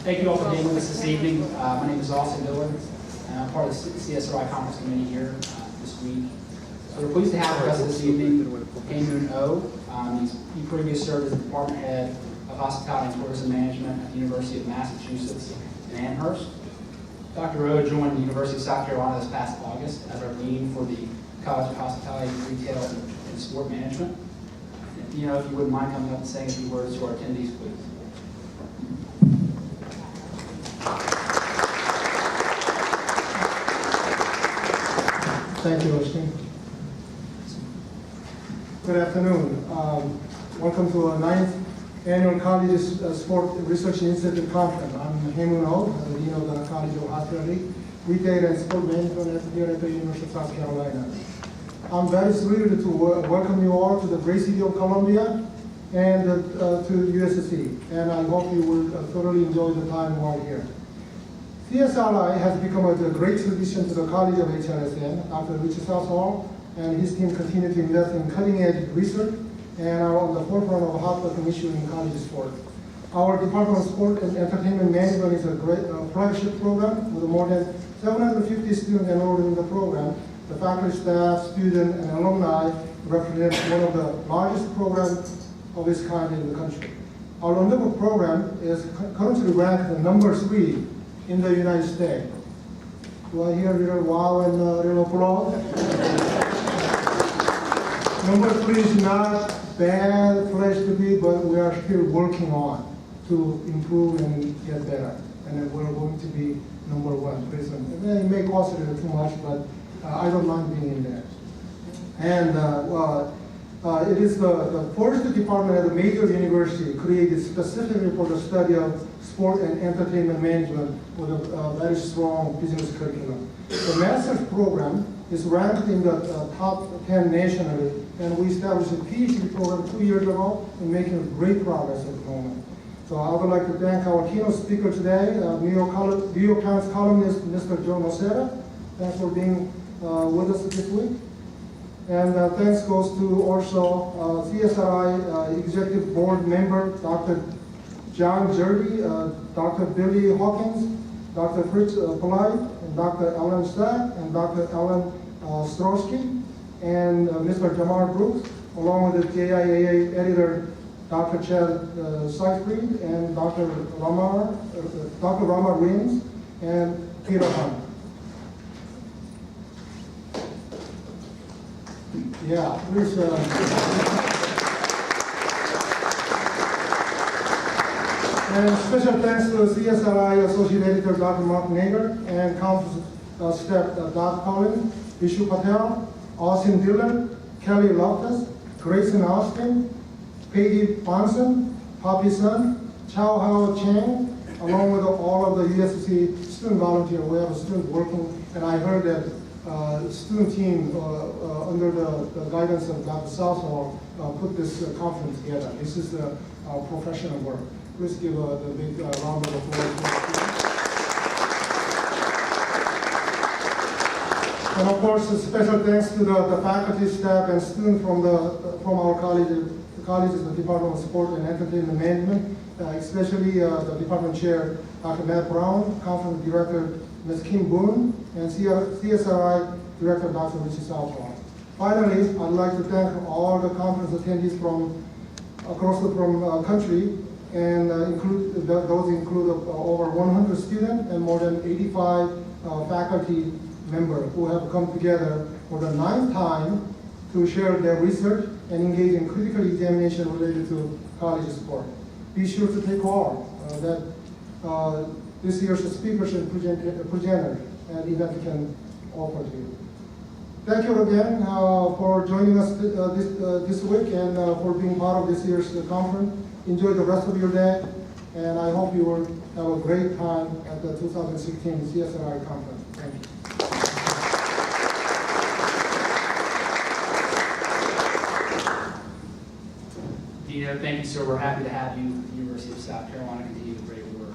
Thank you all for being with us this evening. My name is Austin Dillon, and I'm part of the CSRI Conference Committee here this week. So we're pleased to have with us this evening Hae-Moon Oh. He previously served as the Department Head of Hospitality and Tourism Management at the University of Massachusetts in Amherst. Dr. Oh joined the University of South Carolina this past August as our Dean for the College of Hospitality, Retail, and Sport Management. If you wouldn't mind coming up and saying a few words to our attendees, please. Thank you, Austin. Good afternoon. Welcome to our 9th Annual College Sport Research Institute Conference. I'm Hae-Moon Oh, the Dean of the College of Hospitality, Retail, and Sport Management here at the University of South Carolina. I'm very thrilled to welcome you all to the great city of Columbia and to USC, and I hope you will thoroughly enjoy the time while here. CSRI has become a great tradition to the College of HRSN after Richard Southall and his team continue to invest in cutting-edge research and are on the forefront of hot-button issues in college sport. Our Department of Sport and Entertainment Management is a great flagship program with more than 750 students enrolled in the program. The faculty, staff, students, and alumni represent one of the largest programs of its kind in the country. Our underbook program is currently ranked number 3 in the United States. Do I hear a little wow and a little applause? Number 3 is not bad place to be, but we are still working on to improve and get better. And then we're going to be number 1 prison. It may cost a little too much, but I don't mind being in there. And it is the first department at a major university created specifically for the study of sport and entertainment management with a very strong business curriculum. The master's program is ranked in the top 10 nationally, and we established a PhD program 2 years ago and making great progress at the moment. So I would like to thank our keynote speaker today, New York Times columnist, Mr. Joe Nocera. Thanks for being with us this week. And thanks goes to also CSRI Executive Board member, Dr. John Jerby, Dr. Billy Hawkins, Dr. Fritz Polite, and Dr. Alan Stack, and Dr. Alan Strosky, and Mr. Jamar Brooks, along with the JIAA editor, Dr. Chad Seifried, and Dr. Rama Reams, and Peter Hunt. Yeah, please. And special thanks to CSRI Associate Editor Dr. Mark Nager and Conference staff Doug Collins, Vishu Patel, Austin Dillon, Kelly Loftus, Grayson Austin, Peggy Bonson, Poppy Sun, Chow Hao Chang, along with all of the USC student volunteers. We have a student working, and I heard that student team under the guidance of Dr. Southall put this conference together. This is professional work. Please give the big round of applause. And of course, a special thanks to the faculty, staff, and students from our college. The college is the Department of Sport and Entertainment Management, especially the department chair, Dr. Matt Brown, conference director, Ms. Kim Boone, and CSRI director, Dr. Richard Southall. Finally, I'd like to thank all the conference attendees from across the country, and those include over 100 students and more than 85 faculty members who have come together for the 9th time to share their research and engage in critical examination related to college sport. Be sure to take all that this year's speakers and presenters and event can offer to you. Thank you again for joining us this week and for being part of this year's conference. Enjoy the rest of your day, and I hope you will have a great time at the 2016 CSRI conference. Thank you. Dino, thank you, sir. We're happy to have you at the University of South Carolina continue the great work.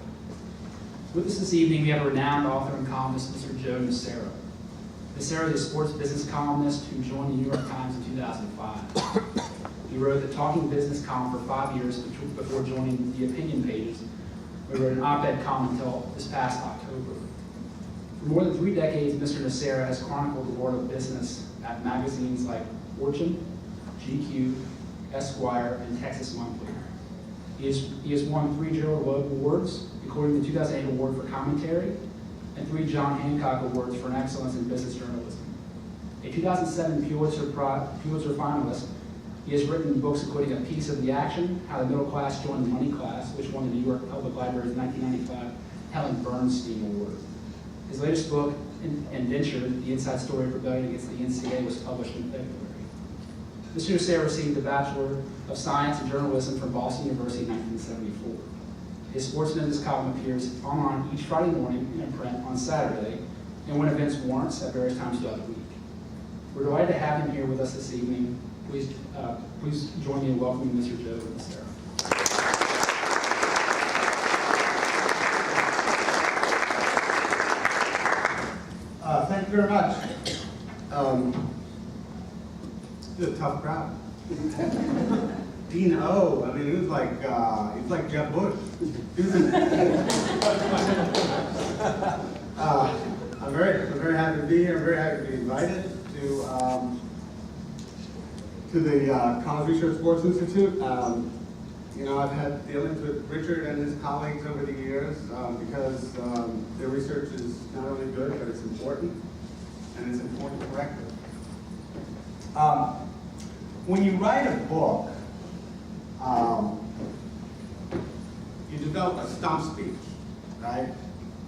With us this evening, we have a renowned author and columnist, Mr. Joe Nocera. Nocera is a sports business columnist who joined the New York Times in 2005. He wrote the Talking Business column for 5 years before joining the opinion pages We wrote an op-ed column until this past October. For more than 3 decades, Mr. Nocera has chronicled the world of business at magazines like Fortune, GQ, Esquire, and Texas Monthly. He has won 3 Gerald Loeb Awards, including the 2008 Award for Commentary, and 3 John Hancock Awards for an excellence in business journalism. A 2007 Pulitzer finalist, he has written books including A Piece of the Action, How the Middle Class Joined the Money Class, which won the New York Public Library's 1995 Helen Bernstein Award. His latest book, Indentured, The Inside Story of Rebellion Against the NCA, was published in February. Mr. Nocera received the Bachelor of Science in Journalism from Boston University in 1974. His sports business column appears online each Friday morning and in print on Saturday, and when events warrants at various times throughout the week. We're delighted to have him here with us this evening. Please join me in welcoming Mr. Joe Nocera. Thank you very much. It's a tough crowd. Dean O. I mean, he's like Jeb Bush. I'm very happy to be here. I'm very happy to be invited to the College Research Sports Institute. You know, I've had dealings with Richard and his colleagues over the years because their research is not only good, but it's important, and it's important correctly. When you write a book, you develop a stump speech, right?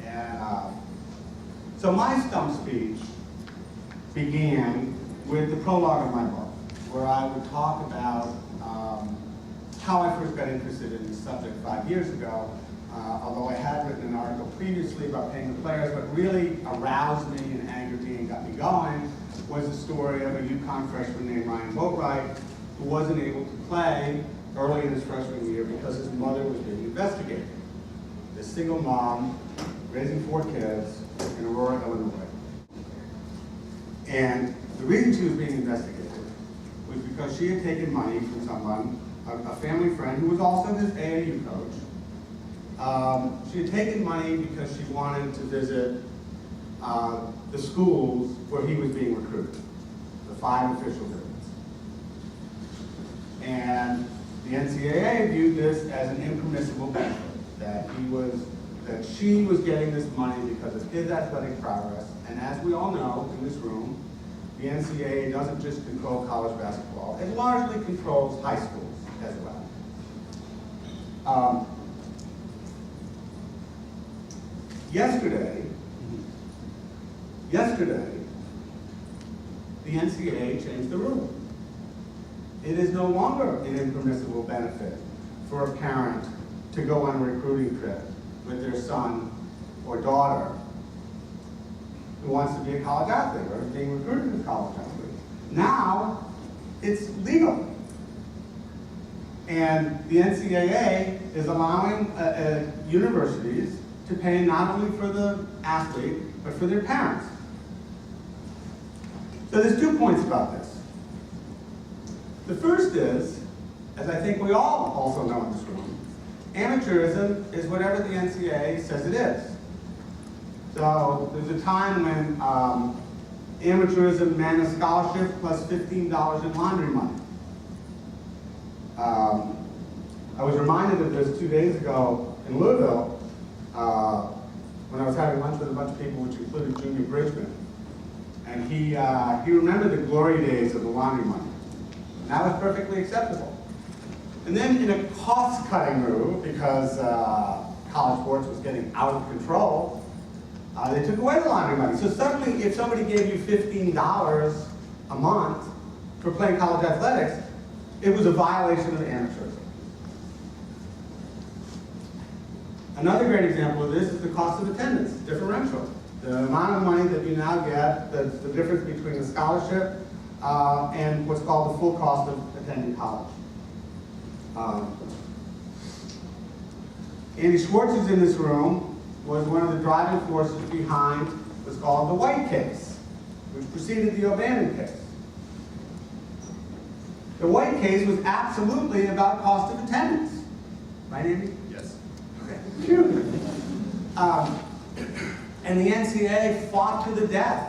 And so my stump speech began with the prologue of my book, where I would talk about how I first got interested in this subject 5 years ago, although I had written an article previously about paying the players. What really aroused me and angered me and got me going was the story of a UConn freshman named Ryan Boatwright, who wasn't able to play early in his freshman year because his mother was being investigated. This single mom raising 4 kids in Aurora, Illinois. And the reason she was being investigated was because she had taken money from someone, a family friend who was also his AAU coach. She had taken money because she wanted to visit the schools where he was being recruited, the 5 official visits. And the NCAA viewed this as an impermissible benefit, that she was getting this money because of his athletic progress. And as we all know in this room, the NCAA doesn't just control college basketball, it largely controls high schools as well. Yesterday, the NCAA changed the rule. It is no longer an impermissible benefit for a parent to go on a recruiting trip with their son or daughter who wants to be a college athlete or is being recruited as a college athlete. Now, it's legal. And the NCAA is allowing universities to pay not only for the athlete, but for their parents. So there's 2 points about this. The first is, as I think we all also know in this room, amateurism is whatever the NCAA says it is. So there's a time when amateurism meant a scholarship plus $15 in laundry money. I was reminded of this 2 days ago in Louisville when I was having lunch with a bunch of people, which included Junior Bridgman. And he remembered the glory days of the laundry money. And that was perfectly acceptable. And then in a cost-cutting move, because college sports was getting out of control, they took away the laundry money. So suddenly, if somebody gave you $15 a month for playing college athletics, it was a violation of amateurism. Another great example of this is the cost of attendance, differential. The amount of money that you now get, that's the difference between a scholarship and what's called the full cost of attending college. Andy Schwartz, who's in this room, was one of the driving forces behind what's called the White case, which preceded the O'Bannon case. The White case was absolutely about cost of attendance. Right, Andy? Yes. Okay. Phew. And the NCAA fought to the death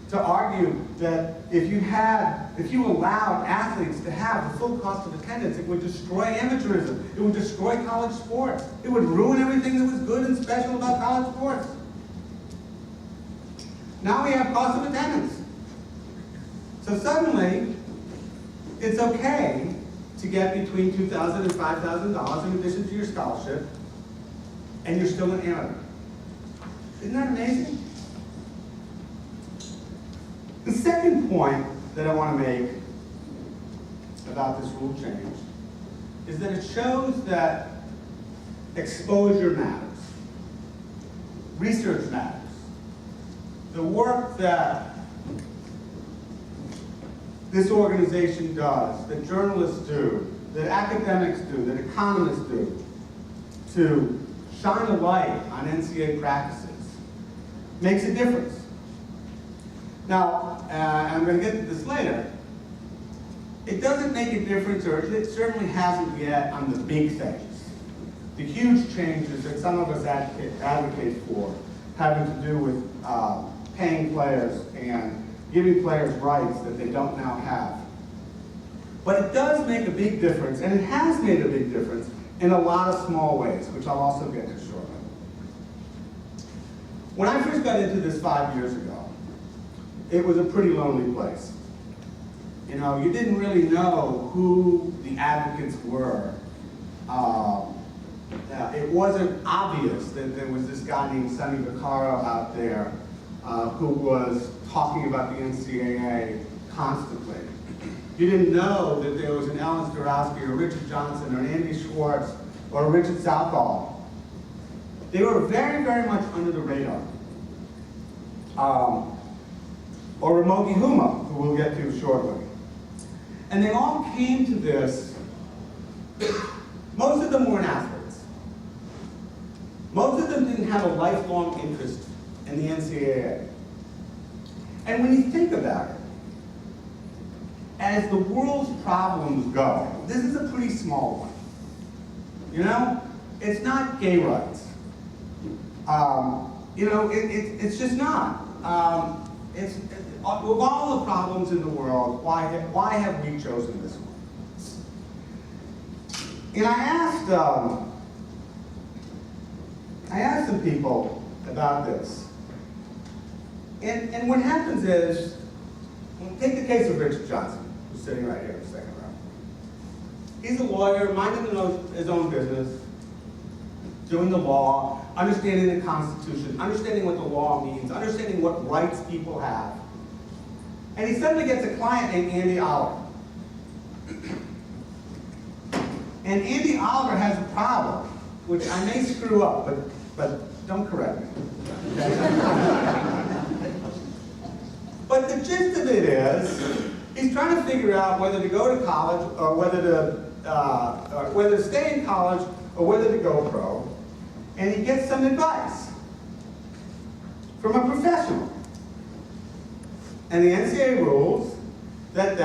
to argue that if you allowed athletes to have the full cost of attendance, it would destroy amateurism. It would destroy college sports. It would ruin everything that was good and special about college sports. Now we have cost of attendance. So suddenly, it's okay to get between $2,000 and $5,000 in addition to your scholarship, and you're still an amateur. Isn't that amazing? The second point that I want to make about this rule change is that it shows that exposure matters. Research matters. The work that this organization does, that journalists do, that academics do, that economists do, to shine a light on NCAA practices, makes a difference. Now, I'm going to get to this later, it doesn't make a difference, or it certainly hasn't yet, on the big things. The huge changes that some of us advocate for, having to do with paying players and giving players rights that they don't now have. But it does make a big difference, and it has made a big difference in a lot of small ways, which I'll also get to shortly. When I first got into this 5 years ago, it was a pretty lonely place. You know, you didn't really know who the advocates were. It wasn't obvious that there was this guy named Sonny Vaccaro out there who was talking about the NCAA constantly. You didn't know that there was an Ellen Starowski or Richard Johnson or an Andy Schwartz or Richard Southall. They were very, very much under the radar. Or Ramogi Huma, who we'll get to shortly. And they all came to this, most of them weren't athletes. Most of them didn't have a lifelong interest in the NCAA. And when you think about it, as the world's problems go, this is a pretty small one. You know, it's not gay rights. You know, it's just not. With all the problems in the world, why have we chosen this one? And I asked some people about this. And what happens is, take the case of Richard Johnson, who's sitting right here in the second row. He's a lawyer, minding his own business, doing the law, understanding the Constitution, understanding what the law means, understanding what rights people have. And he suddenly gets a client named Andy Oliver. And Andy Oliver has a problem, which I may screw up, but don't correct me. But the gist of it is, he's trying to figure out whether to go to college or whether to stay in college or whether to go pro. And he gets some advice from a professional. And the NCAA rules that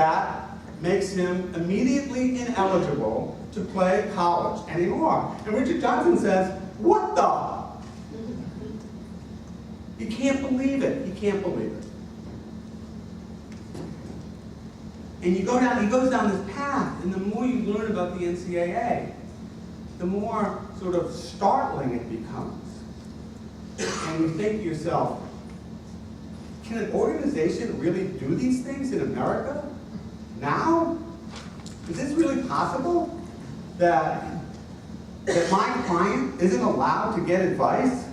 makes him immediately ineligible to play college anymore. And Richard Johnson says, what the? He can't believe it. He can't believe it. And he goes down this path, and the more you learn about the NCAA, the more sort of startling it becomes. And you think to yourself, can an organization really do these things in America? Now? Is this really possible? That my client isn't allowed to get advice,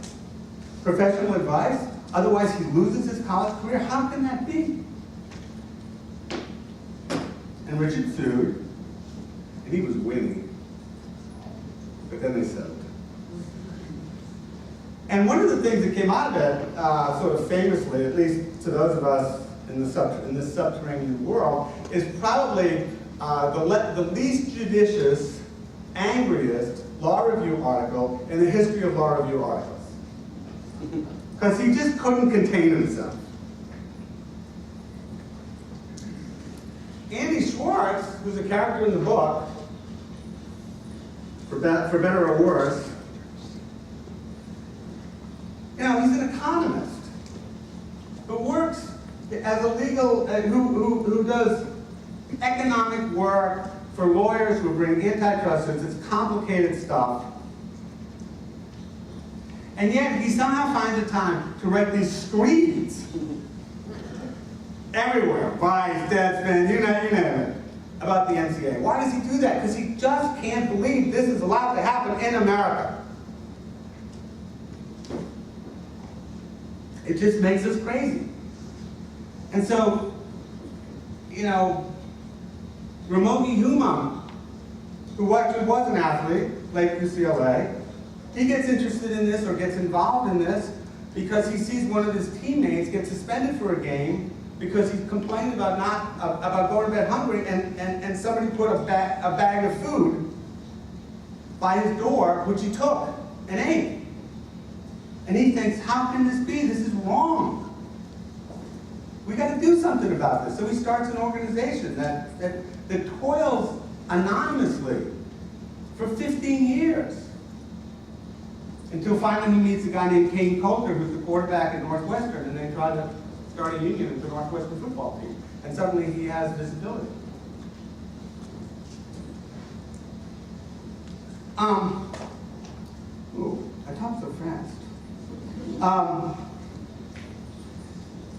professional advice, otherwise he loses his college career? How can that be? And Richard sued, and he was winning. But then they settled. And one of the things that came out of it, sort of famously, at least to those of us in this subterranean world, is probably the least judicious, angriest law review article in the history of law review articles. Because he just couldn't contain himself. Andy Schwartz, who's a character in the book, for better or worse, You know, he's an economist who works as a legal, who does economic work for lawyers who bring antitrust suits. It's complicated stuff. And yet he somehow finds the time to write these screeds everywhere, Vice, Deadspin, you name it, about the NCAA. Why does he do that? Because he just can't believe this is allowed to happen in America. It just makes us crazy. And so, you know, Ramogi Humam, who actually was an athlete, like UCLA, he gets interested in this or gets involved in this because he sees one of his teammates get suspended for a game because he complained about going to bed hungry and somebody put a bag of food by his door, which he took and ate. And he thinks, how can this be? This is wrong. We got to do something about this. So he starts an organization that toils anonymously for 15 years. Until finally he meets a guy named Kane Coulter, who's the quarterback at Northwestern, and they try to start a union with the Northwestern football team. And suddenly he has visibility. Ooh, I talk so fast.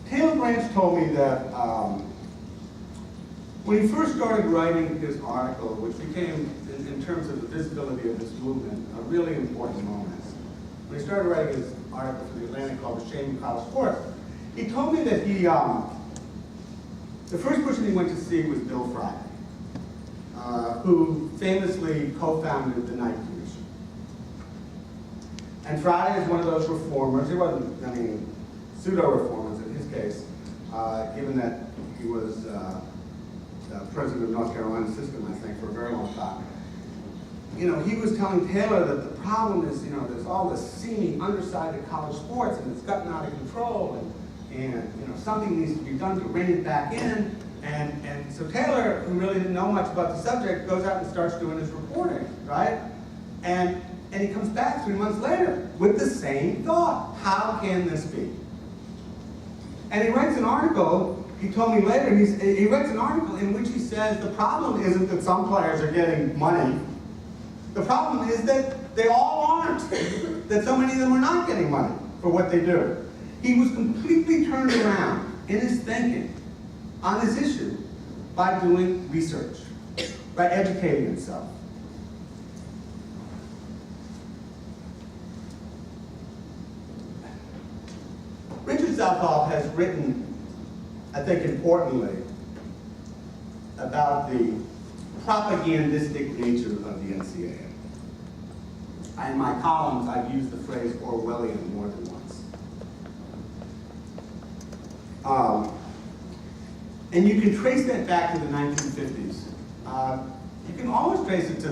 Taylor Branch told me that when he first started writing his article, which became, in terms of the visibility of this movement, a really important moment. When he started writing his article for the Atlantic called The Shame of College Sports, he told me that he, the first person he went to see was Bill Friday, who famously co-founded the Knight Commission. And Friday is one of those reformers. He wasn't, I mean, pseudo-reformers in his case, given that he was president of North Carolina system, I think, for a very long time. You know, he was telling Taylor that the problem is, you know, there's all this seeming underside to college sports and it's gotten out of control and you know, something needs to be done to rein it back in. And so Taylor, who really didn't know much about the subject, goes out and starts doing his reporting, right? And he comes back 3 months later with the same thought. How can this be? And he writes an article, he told me later, he writes an article in which he says the problem isn't that some players are getting money. The problem is that they all aren't, that so many of them are not getting money for what they do. He was completely turned around in his thinking on this issue by doing research, by educating himself. Richard Southall has written, I think importantly, about the propagandistic nature of the NCAA. In my columns, I've used the phrase Orwellian more than once. And you can trace that back to the 1950s. You can always trace it to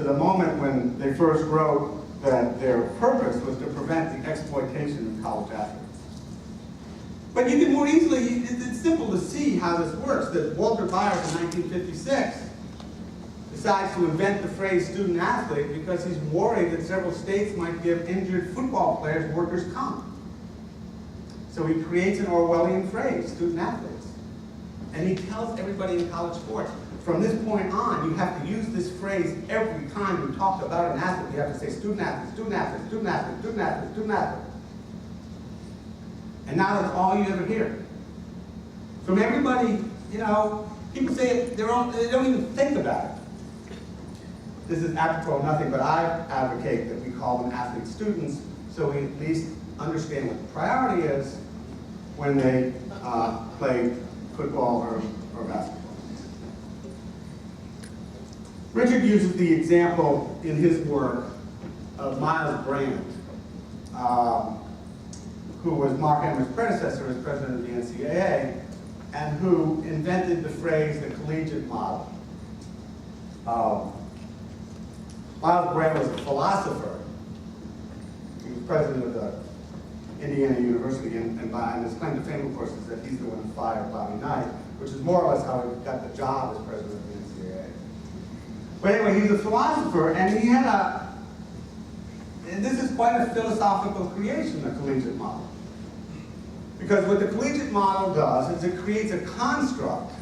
the moment when they first wrote that their purpose was to prevent the exploitation of college athletes. But you can more easily, it's simple to see how this works, that Walter Byers in 1956 decides to invent the phrase student athlete because he's worried that several states might give injured football players workers' comp. So he creates an Orwellian phrase, student athletes. And he tells everybody in college sports, from this point on, you have to use this phrase every time you talk about an athlete. You have to say student athlete, student athlete, student athlete, student athlete, student athlete. And now that's all you ever hear. From everybody, you know, people say it, they don't even think about it. This is apropos nothing, but I advocate that we call them athlete students so we at least understand what the priority is when they play football or basketball. Richard uses the example in his work of Miles Brand, who was Mark Emmerich's predecessor as president of the NCAA, and who invented the phrase the collegiate model. Miles Brand was a philosopher. He was president of the Indiana University, and his claim to fame, of course, is that he's the one who fired Bobby Knight, which is more or less how he got the job as president of the NCAA. But anyway, he was a philosopher, and he had and this is quite a philosophical creation, the collegiate model. Because what the collegiate model does is it creates a construct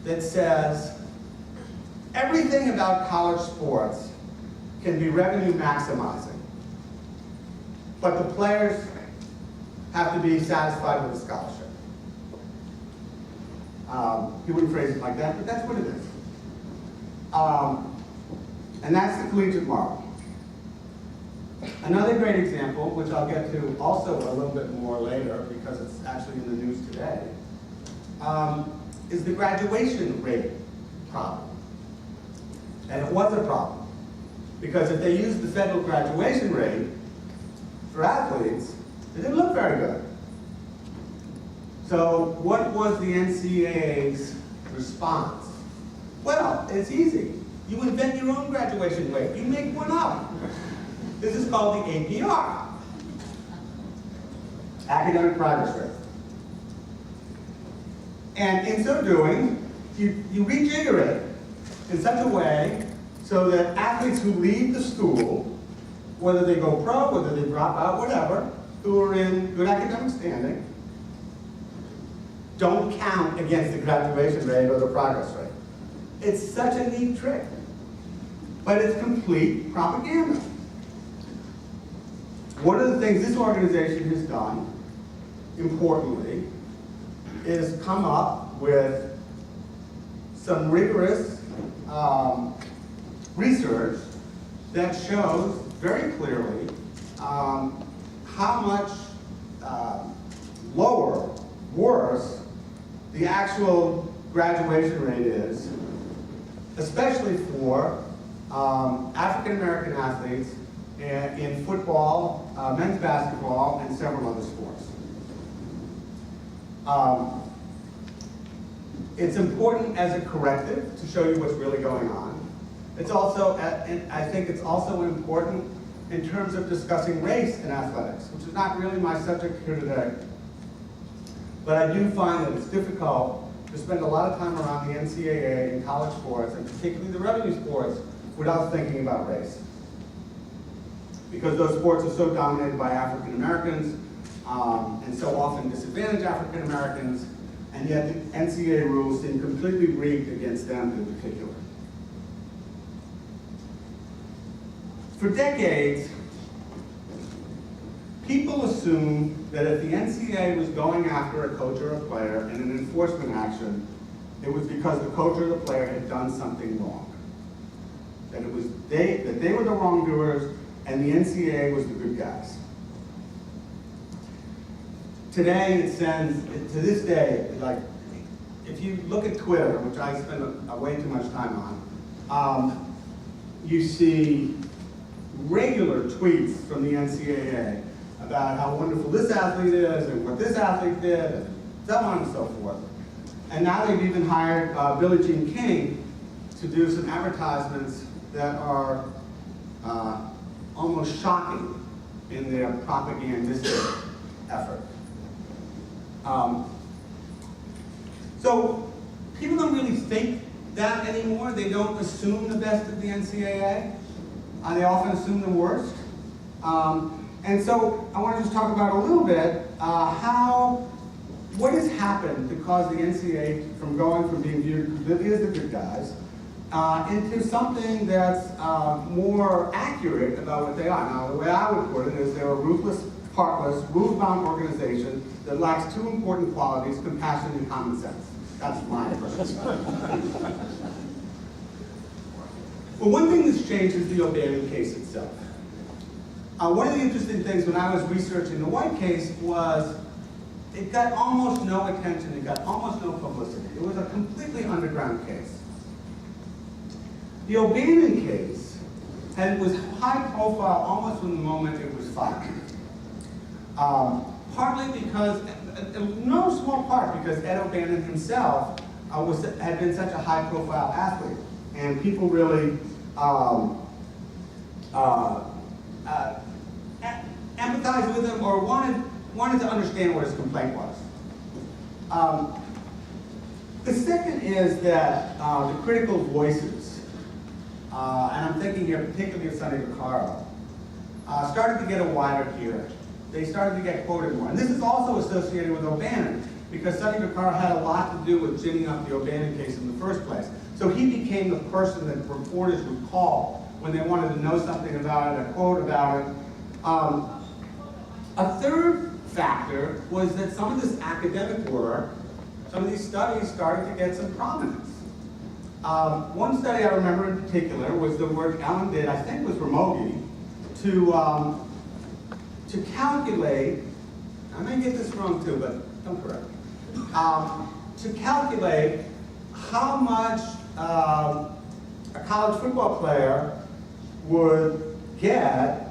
that says everything about college sports can be revenue maximizing, but the players have to be satisfied with a scholarship. He wouldn't phrase it like that, but that's what it is. And that's the collegiate model. Another great example, which I'll get to also a little bit more later because it's actually in the news today, is the graduation rate problem. And it was a problem because if they used the federal graduation rate for athletes, it didn't look very good. So what was the NCAA's response? Well, it's easy. You invent your own graduation rate. You make one up. This is called the APR, academic progress rate. And in so doing, you rejigger it in such a way so that athletes who leave the school, whether they go pro, whether they drop out, whatever, who are in good academic standing, don't count against the graduation rate or the progress rate. It's such a neat trick, but it's complete propaganda. One of the things this organization has done, importantly, is come up with some rigorous research that shows very clearly how much lower, worse, the actual graduation rate is, especially for African American athletes in football, men's basketball, and several other sports. It's important as a corrective to show you what's really going on. It's also, I think it's also important in terms of discussing race in athletics, which is not really my subject here today. But I do find that it's difficult to spend a lot of time around the NCAA and college sports, and particularly the revenue sports, without thinking about race. Because those sports are so dominated by African Americans, and so often disadvantage African Americans, and yet the NCAA rules seem completely rigged against them in particular. For decades, people assumed that if the NCAA was going after a coach or a player in an enforcement action, it was because the coach or the player had done something wrong. That it was that they were the wrongdoers and the NCAA was the good guys. Today, it sends, to this day, like, if you look at Twitter, which I spend way too much time on, you see regular tweets from the NCAA about how wonderful this athlete is and what this athlete did, and so on and so forth. And now they've even hired Billie Jean King to do some advertisements that are almost shocking in their propagandistic effort. So people don't really think that anymore. They don't assume the best of the NCAA. They often assume the worst. And so I want to just talk about a little bit what has happened to cause the NCAA from going from being viewed completely as the good guys into something that's more accurate about what they are. Now, the way I would put it is they're a ruthless, heartless, rules-bound organization that lacks two important qualities: compassion and common sense. That's my impression. Well, one thing that's changed is the O'Bannon case itself. One of the interesting things when I was researching the White case was it got almost no attention, it got almost no publicity. It was a completely underground case. The O'Bannon case was high profile almost from the moment it was filed. Partly because, in no small part, because Ed O'Bannon himself had been such a high profile athlete, and people really empathized with him or wanted to understand what his complaint was. The second is that the critical voices, and I'm thinking here particularly of Sonny Vaccaro, started to get a wider hearing. They started to get quoted more. And this is also associated with O'Bannon, because Sonny Vaccaro had a lot to do with ginning up the O'Bannon case in the first place. So he became the person that reporters would call when they wanted to know something about it, a quote about it. A third factor was that some of this academic work, some of these studies started to get some prominence. One study I remember in particular was the work Ellen did, I think with Ramogi, to calculate, I may get this wrong too, but don't correct me, to calculate how much a college football player would get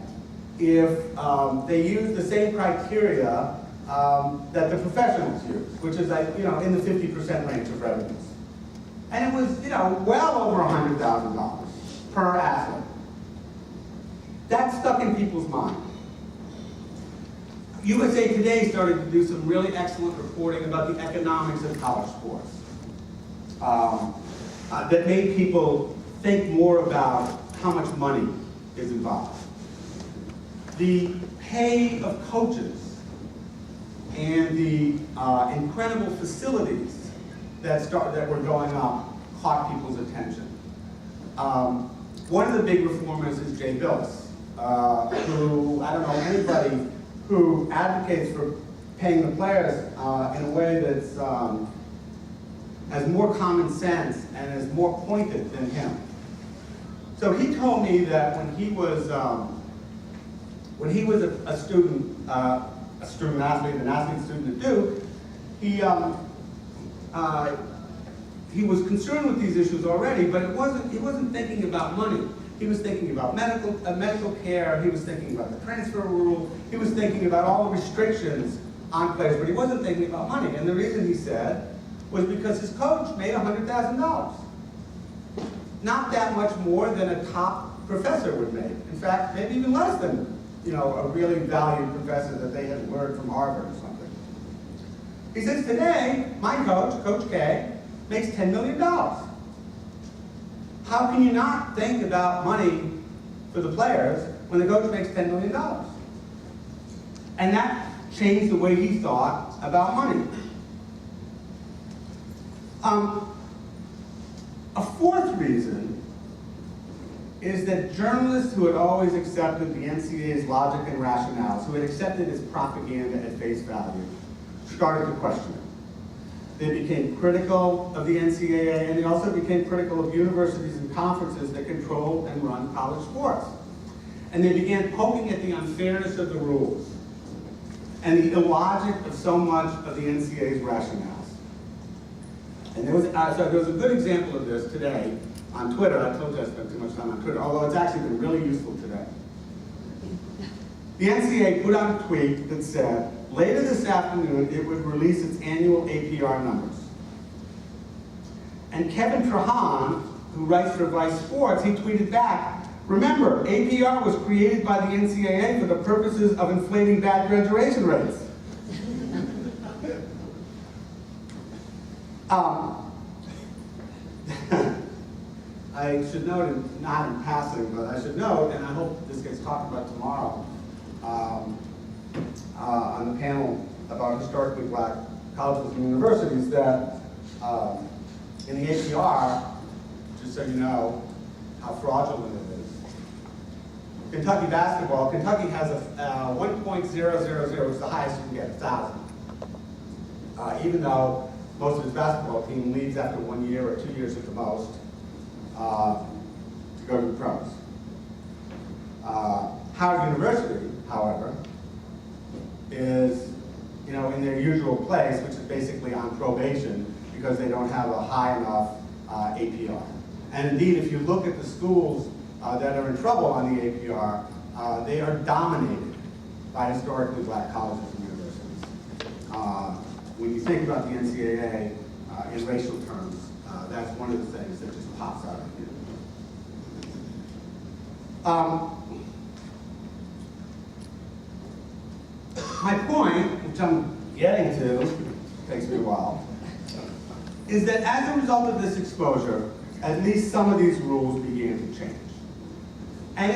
if they used the same criteria that the professionals use, which is like, in the 50% range of revenues. And it was, well over $100,000 per athlete. That stuck in people's mind. USA Today started to do some really excellent reporting about the economics of college sports that made people think more about how much money is involved. The pay of coaches and the incredible facilities that were going up caught people's attention. One of the big reformers is Jay Billis, who, I don't know anybody who advocates for paying the players in a way that's has more common sense and is more pointed than him. So he told me that when he was a student athlete, an athlete student at Duke, he was concerned with these issues already, but he wasn't thinking about money. He was thinking about medical care. He was thinking about the transfer rule. He was thinking about all the restrictions on players, but he wasn't thinking about money. And the reason he said was because his coach made $100,000. Not that much more than a top professor would make. In fact, maybe even less than, a really valued professor that they had learned from Harvard or something. He says, today, my coach, Coach K, makes $10 million. How can you not think about money for the players when the coach makes $10 million? And that changed the way he thought about money. A fourth reason is that journalists who had always accepted the NCAA's logic and rationales, who had accepted its propaganda at face value, started to question it. They became critical of the NCAA, and they also became critical of universities and conferences that control and run college sports. And they began poking at the unfairness of the rules and the illogic of so much of the NCAA's rationales. And there was a good example of this today on Twitter. I told you I spent too much time on Twitter, although it's actually been really useful today. The NCAA put out a tweet that said, later this afternoon, it would release its annual APR numbers. And Kevin Trahan, who writes for Vice Sports, he tweeted back, remember, APR was created by the NCAA for the purposes of inflating bad graduation rates. I should note, not in passing, but I should note, and I hope this gets talked about tomorrow, on the panel about historically black colleges and universities, that in the APR, just so you know how fraudulent it is, Kentucky basketball, Kentucky has a 1.000, which is the highest you can get, 1,000. Even though most of its basketball team leaves after 1 year or 2 years at the most to go to the pros. Howard University, however, is in their usual place, which is basically on probation because they don't have a high enough APR. And indeed, if you look at the schools that are in trouble on the APR, they are dominated by historically black colleges and universities. When you think about the NCAA in racial terms, that's one of the things that just pops out at you. My point, which I'm getting to, takes me a while, is that as a result of this exposure, at least some of these rules began to change. And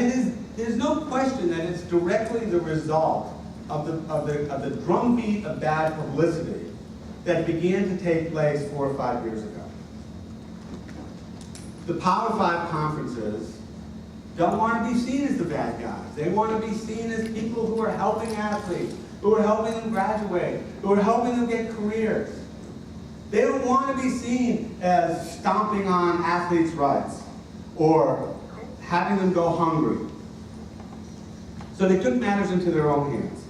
there's no question that it's directly the result of the drumbeat of bad publicity that began to take place 4 or 5 years ago. The Power 5 conferences don't want to be seen as the bad guys. They want to be seen as people who are helping athletes, who are helping them graduate, who are helping them get careers. They don't want to be seen as stomping on athletes' rights or having them go hungry. So they took matters into their own hands,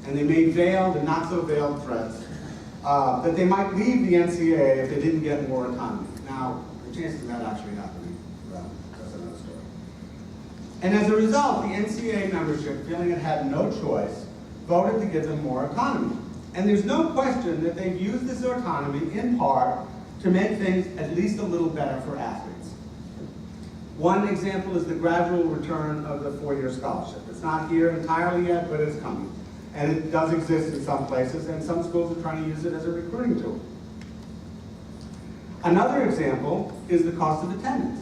and they made veiled and not so veiled threats that they might leave the NCAA if they didn't get more autonomy. Now, the chances of that actually happening, well, that's another story. And as a result, the NCAA membership, feeling it had no choice, voted to give them more autonomy. And there's no question that they've used this autonomy in part to make things at least a little better for athletes. One example is the gradual return of the 4-year scholarship. It's not here entirely yet, but it's coming. And it does exist in some places, and some schools are trying to use it as a recruiting tool. Another example is the cost of attendance,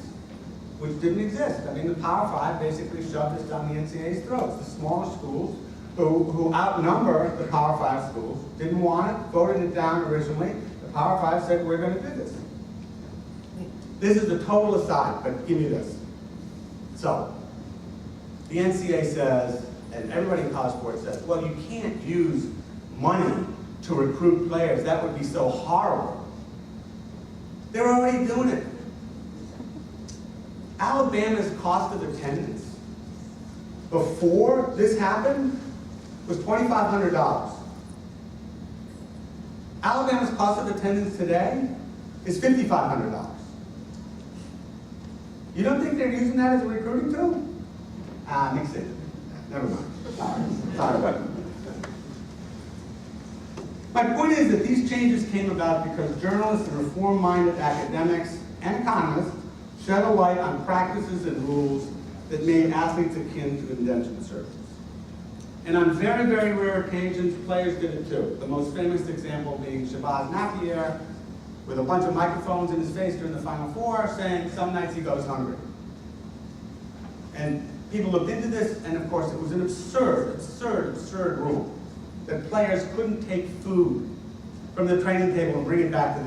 which didn't exist. I mean, the Power 5 basically shoved this down the NCAA's throats. The smaller schools, who outnumber the Power 5 schools, didn't want it, voted it down originally. The Power 5 said, we're going to do this. This is a total aside, but give me this. So, the NCAA says, and everybody in college sports says, well, you can't use money to recruit players. That would be so horrible. They're already doing it. Alabama's cost of attendance before this happened was $2,500. Alabama's cost of attendance today is $5,500. You don't think they're using that as a recruiting tool? Makes sense. Never mind. Sorry about it. My point is that these changes came about because journalists and reform-minded academics and economists shed a light on practices and rules that made athletes akin to indentured servants. And on very, very rare occasions, players did it too. The most famous example being Shabazz Napier, with a bunch of microphones in his face during the Final Four, saying some nights he goes hungry. And people looked into this, and of course it was an absurd rule that players couldn't take food from the training table and bring it back to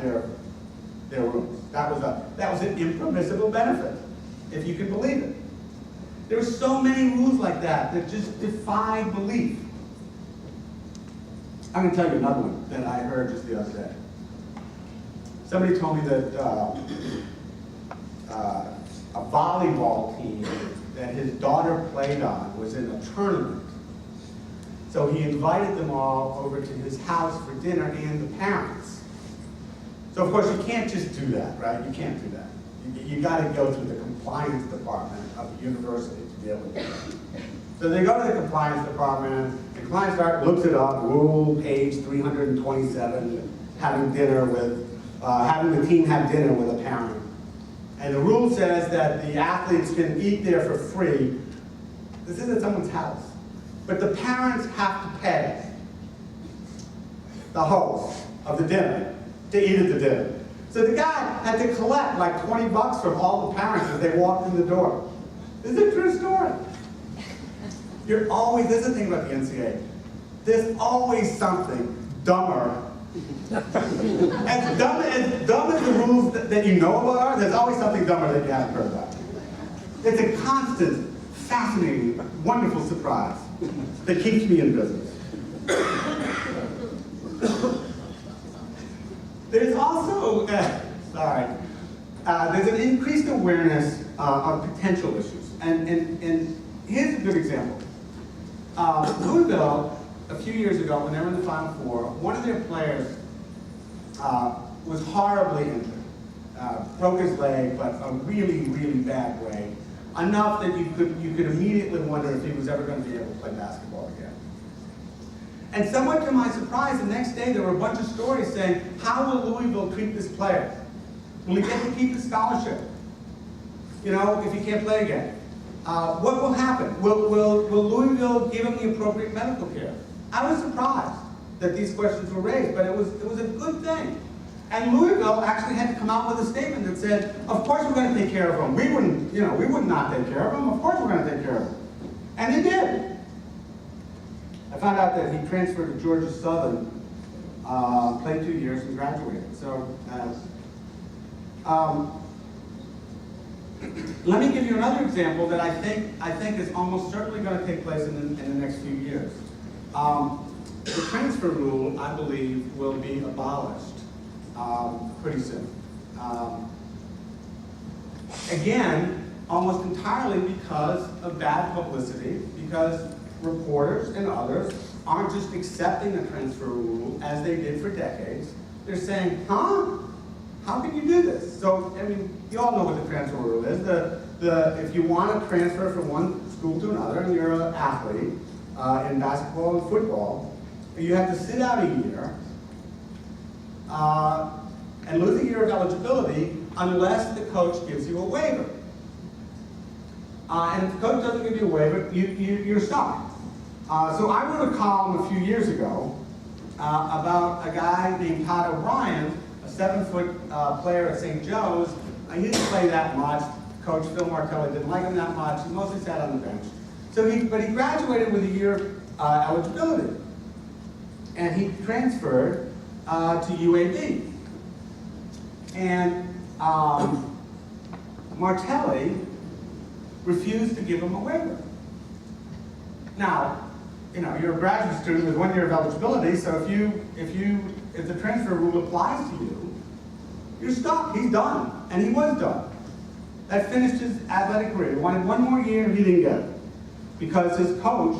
their rooms. That was an impermissible benefit, if you can believe it. There were so many rules like that that just defied belief. I'm going to tell you another one that I heard just the other day. Somebody told me that a volleyball team that his daughter played on was in a tournament. So he invited them all over to his house for dinner and the parents. So of course you can't just do that, right? You can't do that. You got to go through the compliance department of the university to be able to do that. So they go to the compliance department, the compliance department looks it up, rule page 327, having the team have dinner with a parent. And the rule says that the athletes can eat there for free. This is at someone's house. But the parents have to pay the host of the dinner to eat at the dinner. So the guy had to collect like $20 from all the parents as they walked in the door. This is a true story. This is the thing about the NCAA. There's always something dumber. As dumb as the rules that you know about are, there's always something dumber that you haven't heard about. It's a constant, fascinating, wonderful surprise that keeps me in business. There's also, there's an increased awareness of potential issues. And here's a good example. Louisville, a few years ago, when they were in the Final Four, one of their players was horribly injured. Broke his leg, but a really, really bad way. Enough that you could immediately wonder if he was ever going to be able to play basketball again. And somewhat to my surprise, the next day there were a bunch of stories saying, how will Louisville treat this player? Will he get to keep his scholarship? You know, if he can't play again? What will happen? Will Louisville give him the appropriate medical care? I was surprised that these questions were raised, but it was a good thing. And Louisville actually had to come out with a statement that said, of course we're going to take care of him. We would not take care of him. Of course we're going to take care of him. And they did. I found out that he transferred to Georgia Southern, played 2 years and graduated. So, let me give you another example that I think is almost certainly going to take place in the next few years. The transfer rule, I believe, will be abolished pretty soon. Again, almost entirely because of bad publicity, because reporters and others aren't just accepting the transfer rule as they did for decades. They're saying, huh? How can you do this? So, I mean, you all know what the transfer rule is. If you want to transfer from one school to another and you're an athlete in basketball and football, you have to sit out a year and lose a year of eligibility unless the coach gives you a waiver. And if the coach doesn't give you a waiver, you're stuck. So I wrote a column a few years ago about a guy named Todd O'Brien, a 7-foot player at St. Joe's. He didn't play that much. Coach Phil Martelli didn't like him that much. He mostly sat on the bench. But he graduated with a year eligibility. And he transferred to UAB. And Martelli refused to give him a waiver. Now, you're a graduate student with 1 year of eligibility, so if the transfer rule applies to you, you're stuck. He's done, and he was done. That finished his athletic career. He wanted 1 more year, and he didn't get it because his coach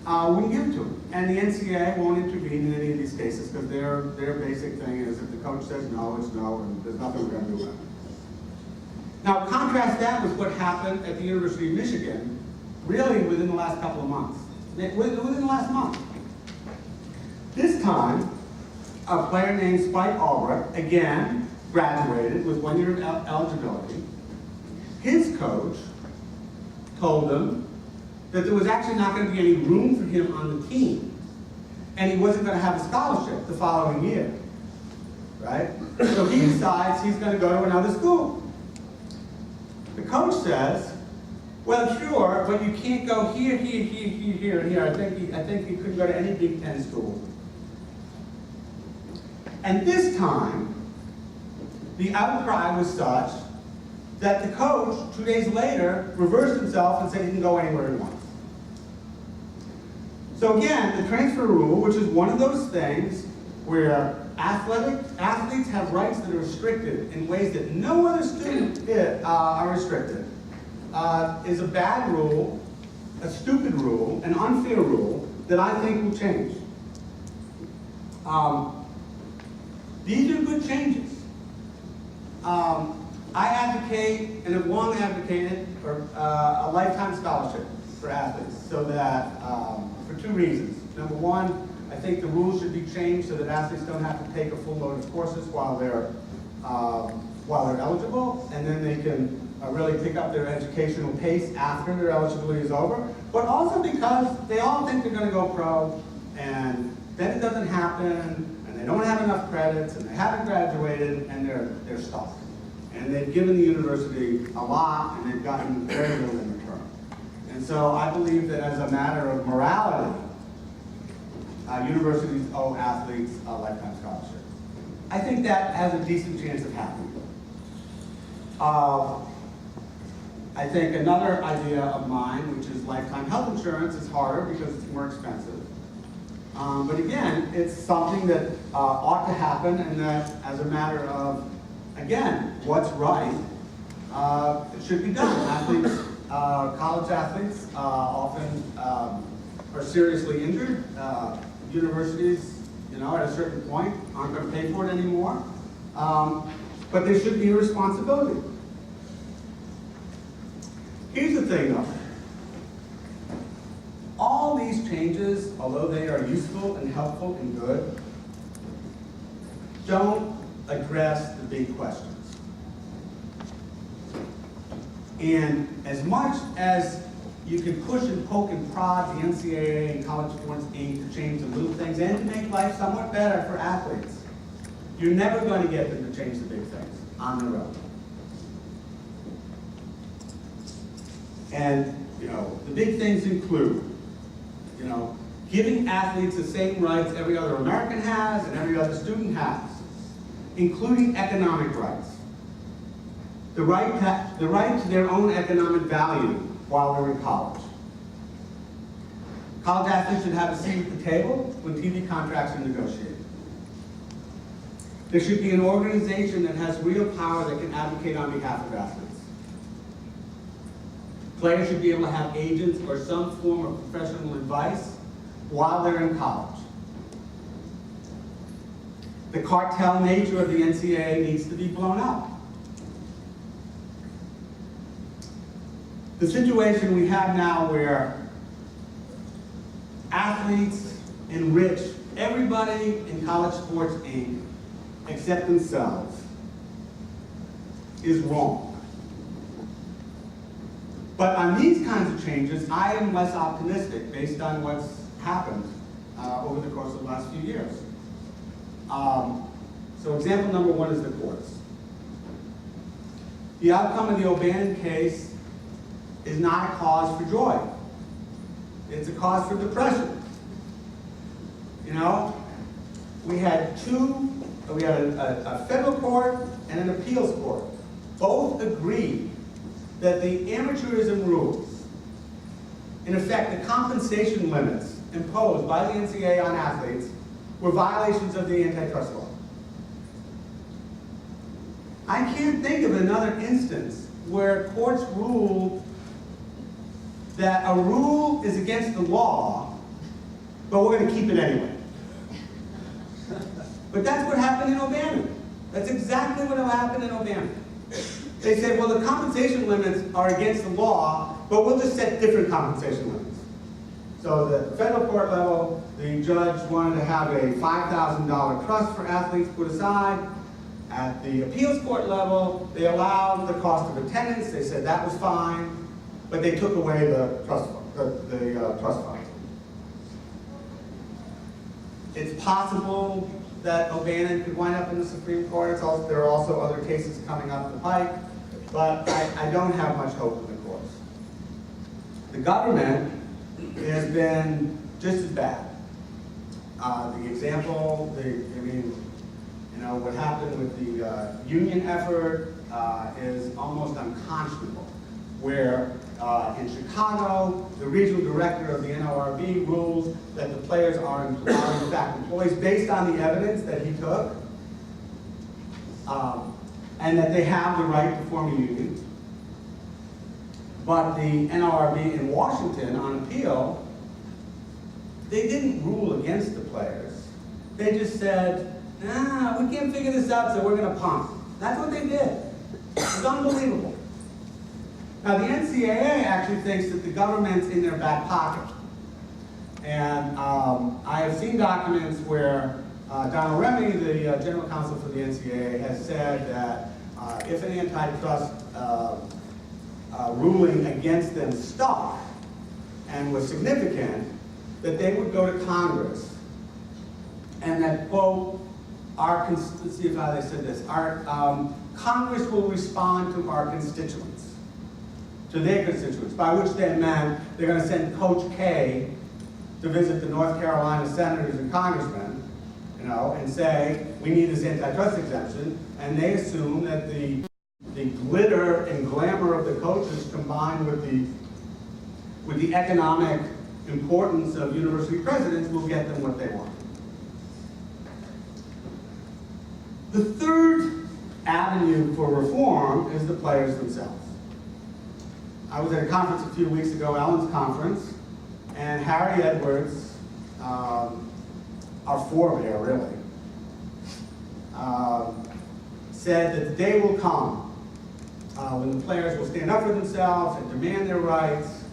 wouldn't give it to him. And the NCAA won't intervene in any of these cases because their basic thing is if the coach says no, it's no, and there's nothing we're going to do about it. Now, contrast that with what happened at the University of Michigan, really within the last couple of months. Within the last month. This time, a player named Spike Albrecht, again, graduated with 1 year of eligibility. His coach told him that there was actually not going to be any room for him on the team, and he wasn't going to have a scholarship the following year, right? So he decides he's going to go to another school. The coach says, well, sure, but you can't go here, and here. I think he couldn't go to any Big Ten school. And this time, the outcry was such that the coach, 2 days later, reversed himself and said he can go anywhere he wants. So again, the transfer rule, which is one of those things where athletes have rights that are restricted in ways that no other student are restricted, is a bad rule, a stupid rule, an unfair rule that I think will change. These are good changes. I advocate and have long advocated for a lifetime scholarship for athletes, so that for 2 reasons. Number one, I think the rules should be changed so that athletes don't have to take a full load of courses while they're eligible, and then they can really pick up their educational pace after their eligibility is over. But also because they all think they're going to go pro, and then it doesn't happen, and they don't have enough credits, and they haven't graduated, and they're stuck. And they've given the university a lot, and they've gotten very little in return. And so I believe that as a matter of morality, universities owe athletes a lifetime scholarship. I think that has a decent chance of happening. I think another idea of mine, which is lifetime health insurance, is harder because it's more expensive. But again, it's something that ought to happen, and that as a matter of, again, what's right, it should be done. Athletes, college athletes often are seriously injured. Universities, at a certain point aren't going to pay for it anymore. But there should be a responsibility. Here's the thing though. All these changes, although they are useful and helpful and good, don't address the big questions. And as much as you can push and poke and prod the NCAA and College Sports Inc. to change the little things and to make life somewhat better for athletes, you're never going to get them to change the big things on their own. And The big things include, giving athletes the same rights every other American has and every other student has, including economic rights. The right to their own economic value while they're in college. College athletes should have a seat at the table when TV contracts are negotiated. There should be an organization that has real power that can advocate on behalf of athletes. Players should be able to have agents or some form of professional advice while they're in college. The cartel nature of the NCAA needs to be blown up. The situation we have now where athletes enrich everybody in college sports, Inc., except themselves, is wrong. But on these kinds of changes, I am less optimistic based on what's happened over the course of the last few years. So example number one is the courts. The outcome of the O'Bannon case is not a cause for joy. It's a cause for depression. We had a federal court and an appeals court. Both agreed that the amateurism rules, in effect, the compensation limits imposed by the NCAA on athletes, were violations of the antitrust law. I can't think of another instance where courts ruled that a rule is against the law, but we're going to keep it anyway. But that's what happened in O'Bannon. That's exactly what happened in O'Bannon. They said, well, the compensation limits are against the law, but we'll just set different compensation limits. So at the federal court level, the judge wanted to have a $5,000 trust for athletes put aside. At the appeals court level, they allowed the cost of attendance. They said that was fine, but they took away the trust fund. It's possible that O'Bannon could wind up in the Supreme Court. There are also other cases coming up the pike, but I don't have much hope in the courts. The government has been just as bad. The example, what happened with the union effort is almost unconscionable, where in Chicago, the regional director of the NLRB rules that the players are in fact employees based on the evidence that he took, and that they have the right to form a union. But the NLRB in Washington on appeal, they didn't rule against the players. They just said, we can't figure this out, so we're going to punt. That's what they did. It's unbelievable. Now, the NCAA actually thinks that the government's in their back pocket. And I have seen documents where Donald Remy, the general counsel for the NCAA, has said that if an antitrust ruling against them stuck and was significant, that they would go to Congress and that, quote, let's see how they said this, Congress will respond to our constituents, to their constituents, by which they meant they're going to send Coach K to visit the North Carolina senators and congressmen, and say, we need this antitrust exemption, and they assume that the glitter and glamour of the coaches combined with the economic importance of university presidents will get them what they want. The third avenue for reform is the players themselves. I was at a conference a few weeks ago, Ellen's conference, and Harry Edwards, our forebear really, said that the day will come when the players will stand up for themselves and demand their rights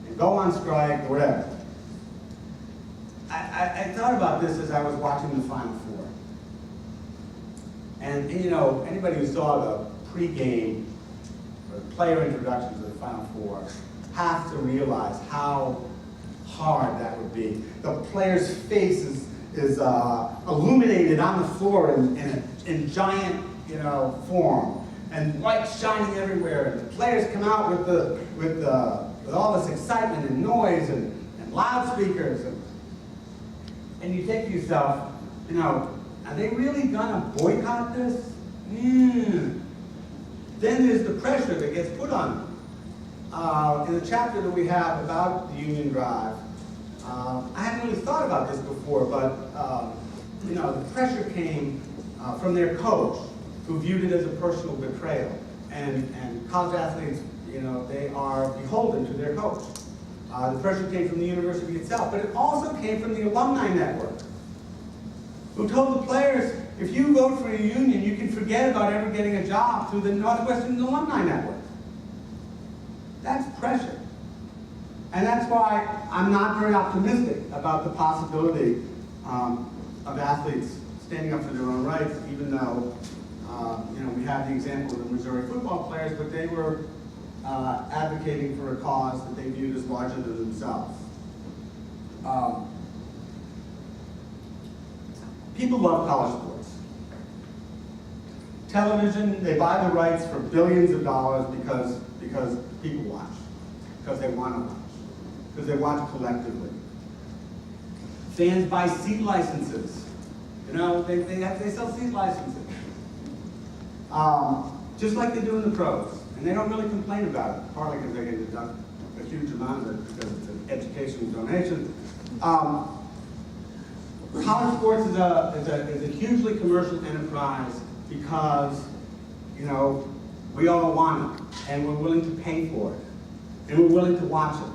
and go on strike or whatever. I thought about this as I was watching the Final Four. And anybody who saw the pregame or the player introductions of the Final Four has to realize how hard that would be. The player's face is illuminated on the floor in giant form, and light shining everywhere. And the players come out with the with all this excitement and noise and loudspeakers. And you think to yourself, you know, are they really gonna boycott this? Then there's the pressure that gets put on them. In the chapter that we have about the Union Drive, I hadn't really thought about this before, but you know, the pressure came from their coach, who viewed it as a personal betrayal. And college athletes, you know, they are beholden to their coach. The pressure came from the university itself, but it also came from the alumni network, who told the players, if you vote for a union, you can forget about ever getting a job through the Northwestern Alumni Network. That's pressure. And that's why I'm not very optimistic about the possibility of athletes standing up for their own rights, even though you know, we have the example of the Missouri football players, but they were advocating for a cause that they viewed as larger than themselves. People love college sports. Television, they buy the rights for billions of dollars because people watch, because they want to watch, because they watch collectively. Fans buy seat licenses. You know, they sell seat licenses. Just like they do in the pros. And they don't really complain about it, partly because they get deduct a huge amount of it because it's an educational donation. College sports is a hugely commercial enterprise because, you know, we all want it, and we're willing to pay for it, and we're willing to watch it.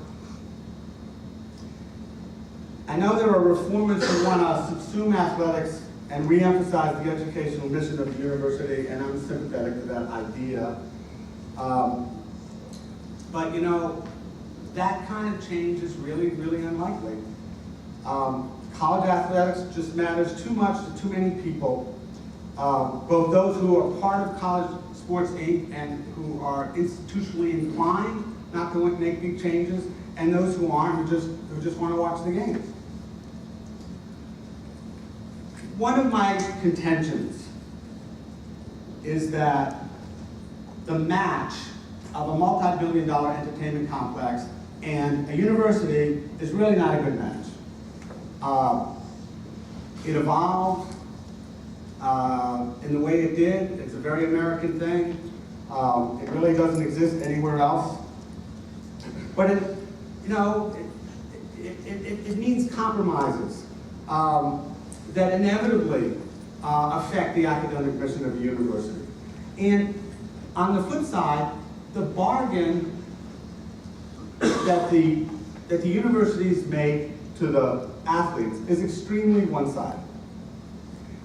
I know there are reformers who want to subsume athletics and re-emphasize the educational mission of the university, and I'm sympathetic to that idea. But you know, that kind of change is really, really unlikely. College athletics just matters too much to too many people, both those who are part of College Sports Inc. and who are institutionally inclined not to make big changes, and those who aren't, who just want to watch the games. One of my contentions is that the match of a multi-billion-dollar entertainment complex and a university is really not a good match. It evolved in the way it did. It's a very American thing. It really doesn't exist anywhere else. But it means compromises that inevitably affect the academic mission of the university. And on the flip side, the bargain that the universities make to the athletes is extremely one-sided.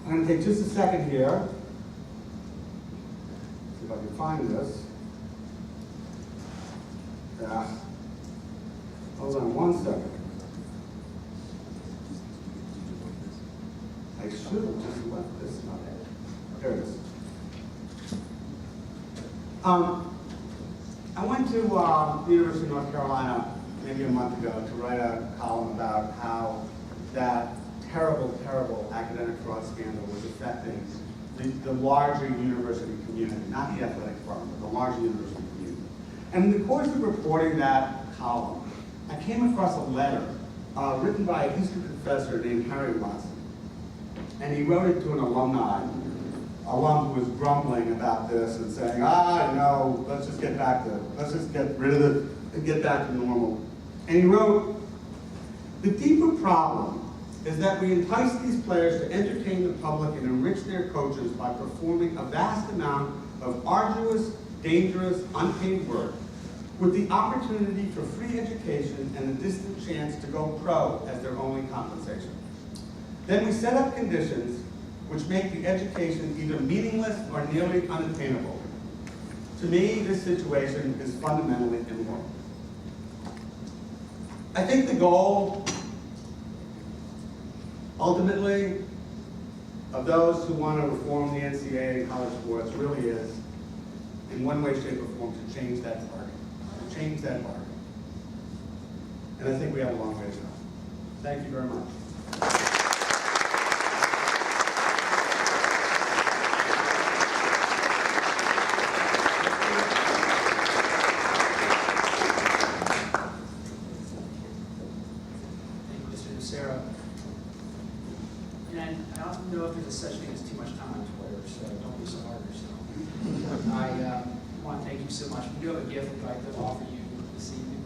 I'm going to take just a second here, see if I can find this. Yeah. Hold on one second. I should have just left this up. There it is. I went to the University of North Carolina maybe a month ago to write a column about how that terrible, terrible academic fraud scandal was affecting the larger university community, not the athletic department, but the larger university community. And in the course of reporting that column, I came across a letter written by a history professor named Harry Watson. And he wrote it to an alum who was grumbling about this and saying, no, let's just get rid of it and get back to normal. And he wrote, the deeper problem is that we entice these players to entertain the public and enrich their coaches by performing a vast amount of arduous, dangerous, unpaid work with the opportunity for free education and a distant chance to go pro as their only compensation. Then we set up conditions which make the education either meaningless or nearly unattainable. To me, this situation is fundamentally immoral. I think the goal, ultimately, of those who want to reform the NCAA and college sports really is, in one way, shape, or form, to change that bargain. And I think we have a long way to go. Thank you very much. Nocera. And I don't know if there's a such thing as too much time on Twitter, so don't be so hard on yourself. I want to thank you so much. We do have a gift we'd like to offer you this evening.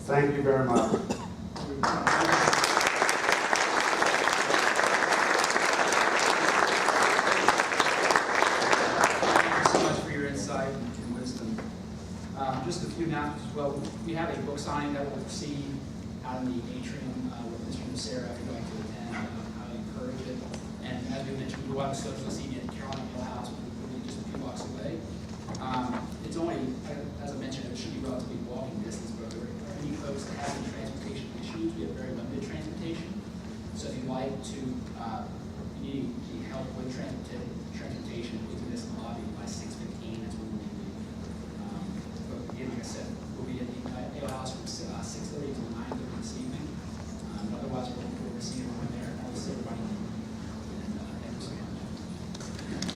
Thank you very much. And wisdom. Just a few announcements as well. We have a book signing that we'll proceed out in the atrium with Mr. Nocera if you'd like to attend. I would encourage it. And as we mentioned, we will have a social this evening at Carolina Mill House, which is just a few blocks away. It's only, as I mentioned, it should be relatively walking distance, but there are any folks that have any transportation issues. We have very limited transportation. So if you'd like to, you need help with transportation, please do this in the lobby by 6